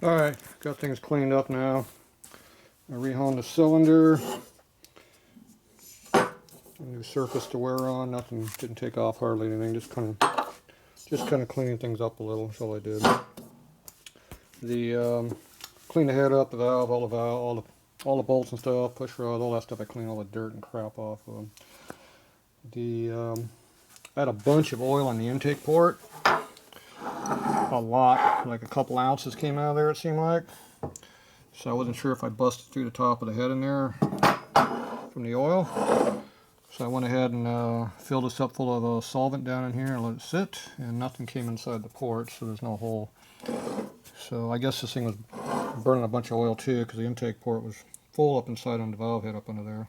Alright, got things cleaned up now. I rehung the cylinder. New surface to wear on, nothing, didn't take off hardly anything, just kind of cleaning things up a little, that's all I did. Clean the head up, the valve, all the bolts and stuff, push rod, all that stuff. I cleaned all the dirt and crap off of them. I had a bunch of oil on the intake port. A lot, like a couple ounces came out of there, it seemed like. So I wasn't sure if I busted through the top of the head in there from the oil. So I went ahead and filled this up full of solvent down in here and let it sit, and nothing came inside the port, so there's no hole. So I guess this thing was burning a bunch of oil too, because the intake port was full up inside on the valve head up under there.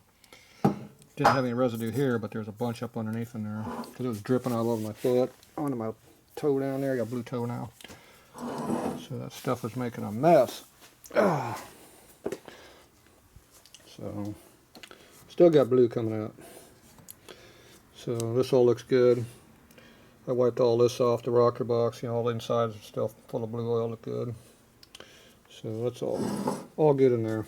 Didn't have any residue here, but there's a bunch up underneath in there, because it was dripping all over my foot, onto my toe down there. I got blue toe now. So that stuff was making a mess. So still got blue coming out. So this all looks good. I wiped all this off the rocker box, you know, all the insides and stuff full of blue oil, look good. So that's all good in there.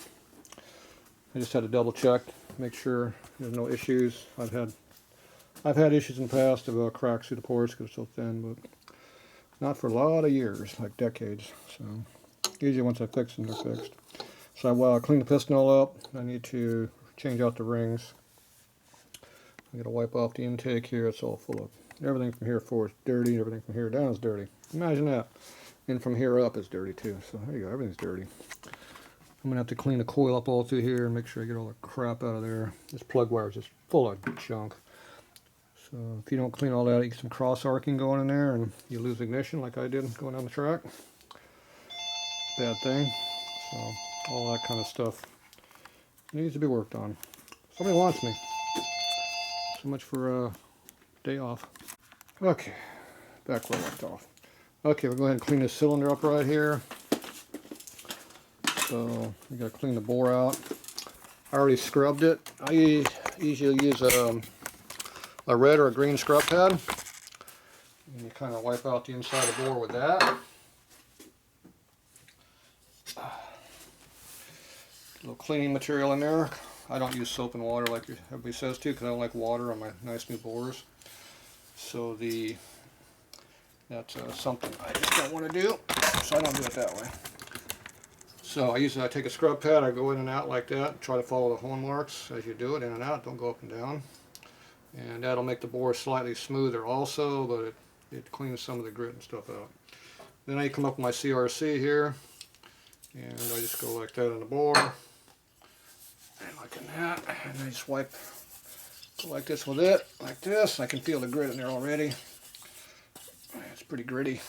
I just had to double check, make sure there's no issues. I've had issues in the past of cracks through the ports because it's so thin, but not for a lot of years, like decades. So usually once I fix them, they're fixed. So I cleaned the piston all up. I need to change out the rings. I gotta wipe off the intake here. It's all full of everything from here forward is dirty. Everything from here down is dirty. Imagine that. And from here up is dirty too. So there you go. Everything's dirty. I'm gonna have to clean the coil up all through here and make sure I get all the crap out of there. This plug wire is just full of junk. So if you don't clean all that, you get some cross arcing going in there, and you lose ignition like I did going down the track. Bad thing. So all that kind of stuff needs to be worked on. Somebody wants me. So much for day off. Okay, back where I left off. Okay, we'll go ahead and clean this cylinder up right here. So you gotta clean the bore out. I already scrubbed it. I usually use a red or a green scrub pad. And you kind of wipe out the inside of the bore with that. A little cleaning material in there. I don't use soap and water like everybody says to, because I don't like water on my nice new bores. So that's something I just don't want to do, so I don't do it that way. So I take a scrub pad, I go in and out like that, try to follow the hole marks as you do it, in and out, don't go up and down. And that'll make the bore slightly smoother also, but it cleans some of the grit and stuff out. Then I come up with my CRC here, and I just go like that on the bore, and like in that, and I just wipe, go like this with it, like this. I can feel the grit in there already. It's pretty gritty.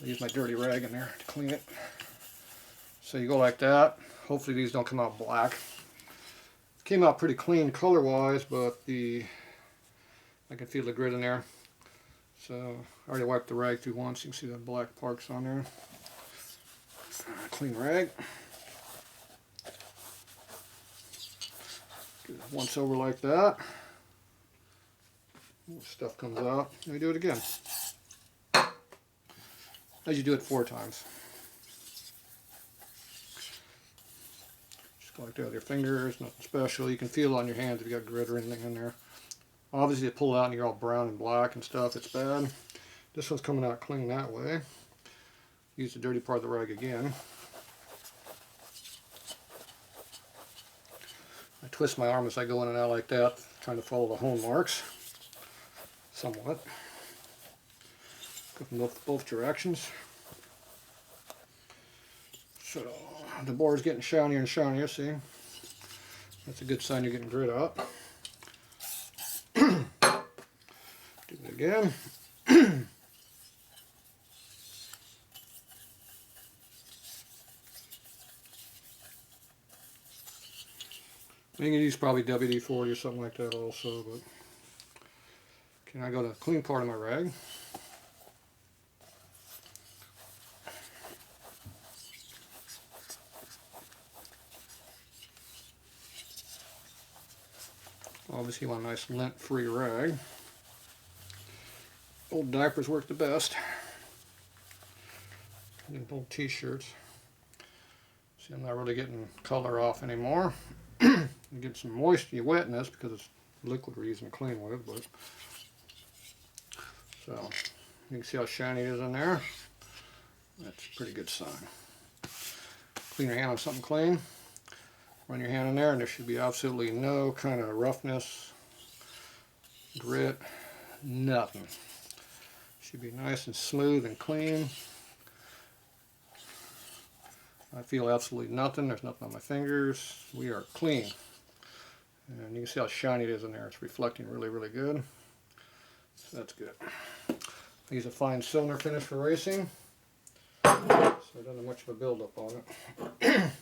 I use my dirty rag in there to clean it. So you go like that. Hopefully these don't come out black. Came out pretty clean color-wise, but I can feel the grit in there. So I already wiped the rag through once. You can see the black parks on there. Clean rag. Do it once over like that. Stuff comes out. And we do it again. As you do it 4 times. Just go like that with your fingers, nothing special. You can feel it on your hands if you got grit or anything in there. Obviously, you pull it out and you're all brown and black and stuff, it's bad. This one's coming out clean that way. Use the dirty part of the rag again. I twist my arm as I go in and out like that, trying to follow the hole marks. Somewhat. Go from both directions. So the board is getting shinier and shinier, see? That's a good sign you're getting grit out. Do it again. You can use probably WD-40 or something like that also, but okay, now I go to the clean part of my rag. Obviously you want a nice lint-free rag. Old diapers work the best. And old t-shirts. See, I'm not really getting color off anymore. You get some moisture, wetness, because it's liquid we're using to clean with, but so you can see how shiny it is in there. That's a pretty good sign. Clean your hand on something clean. Run your hand in there, and there should be absolutely no kind of roughness, grit, nothing. Should be nice and smooth and clean. I feel absolutely nothing. There's nothing on my fingers. We are clean. And you can see how shiny it is in there. It's reflecting really, really good. So that's good. I use a fine cylinder finish for racing, so I don't have much of a buildup on it.